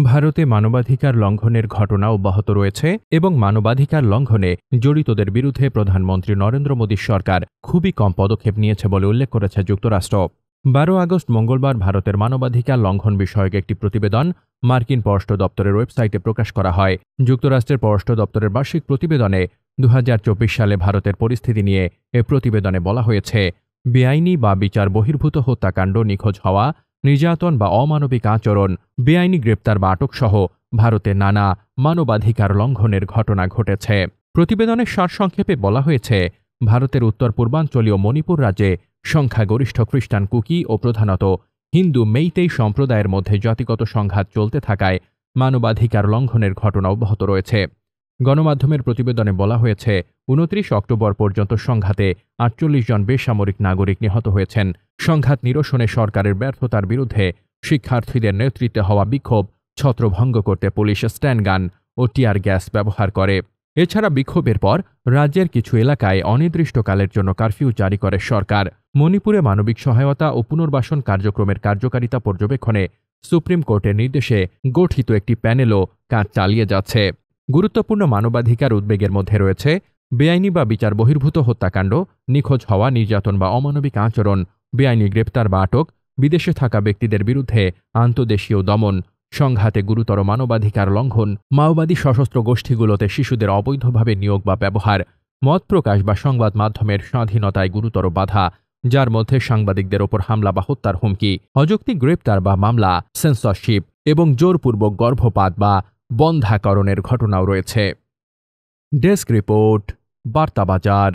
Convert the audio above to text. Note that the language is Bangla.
ভারতে মানবাধিকার লঙ্ঘনের ঘটনা অব্যাহত রয়েছে এবং মানবাধিকার লঙ্ঘনে জড়িতদের বিরুদ্ধে প্রধানমন্ত্রী নরেন্দ্র মোদীর সরকার খুবই কম পদক্ষেপ নিয়েছে বলে উল্লেখ করেছে যুক্তরাষ্ট্র। 12 আগস্ট মঙ্গলবার ভারতের মানবাধিকার লঙ্ঘন বিষয়ক একটি প্রতিবেদন মার্কিন পররাষ্ট্র দপ্তরের ওয়েবসাইটে প্রকাশ করা হয়। যুক্তরাষ্ট্রের পররাষ্ট্র দপ্তরের বার্ষিক প্রতিবেদনে 2024 সালে ভারতের পরিস্থিতি নিয়ে এ প্রতিবেদনে বলা হয়েছে, বেআইনি বা বিচার বহির্ভূত হত্যাকাণ্ড, নিখোঁজ হওয়া, নির্যাতন বা অমানবিক আচরণ, বেআইনি গ্রেপ্তার বা আটক সহ ভারতে নানা মানবাধিকার লঙ্ঘনের ঘটনা ঘটেছে। প্রতিবেদনের সারসংক্ষেপে বলা হয়েছে, ভারতের উত্তর পূর্বাঞ্চলীয় মণিপুর রাজ্যে সংখ্যাগরিষ্ঠ খ্রিস্টান কুকি ও প্রধানত হিন্দু মেইতেই সম্প্রদায়ের মধ্যে জাতিগত সংঘাত চলতে থাকায় মানবাধিকার লঙ্ঘনের ঘটনা অব্যাহত রয়েছে। গণমাধ্যমের প্রতিবেদনে বলা হয়েছে, 29 অক্টোবর পর্যন্ত সংঘাতে 48 জন বেসামরিক নাগরিক নিহত হয়েছেন। সংঘাত নিরসনে সরকারের ব্যর্থতার বিরুদ্ধে শিক্ষার্থীদের নেতৃত্বে হওয়া বিক্ষোভ ছত্রভঙ্গ করতে পুলিশ স্ট্যানগান ও টিয়ার গ্যাস ব্যবহার করে। এছাড়া বিক্ষোভের পর রাজ্যের কিছু এলাকায় অনির্দিষ্টকালের জন্য কারফিউ জারি করে সরকার। মণিপুরে মানবিক সহায়তা ও পুনর্বাসন কার্যক্রমের কার্যকারিতা পর্যবেক্ষণে সুপ্রিম কোর্টের নির্দেশে গঠিত একটি প্যানেলও কাজ চালিয়ে যাচ্ছে। গুরুত্বপূর্ণ মানবাধিকার উদ্বেগের মধ্যে রয়েছে বেআইনি বা বিচার বহির্ভূত হত্যাকাণ্ড, নিখোঁজ হওয়া, নির্যাতন বা অমানবিক আচরণ, বেআইনি গ্রেপ্তার বা আটক, বিদেশে থাকা ব্যক্তিদের বিরুদ্ধে আন্তদেশীয় দমন, সংঘাতে গুরুতর মানবাধিকার লঙ্ঘন, মাওবাদী সশস্ত্র গোষ্ঠীগুলোতে শিশুদের অবৈধভাবে নিয়োগ বা ব্যবহার, মত প্রকাশ বা সংবাদ মাধ্যমের স্বাধীনতায় গুরুতর বাধা, যার মধ্যে সাংবাদিকদের ওপর হামলা বা হত্যার হুমকি, অযৌক্তিক গ্রেপ্তার বা মামলা, সেন্সরশিপ এবং জোরপূর্বক গর্ভপাত বা বন্ধ্যাকরণের ঘটনাও রয়েছে। Desk report, বার্তাবাজার।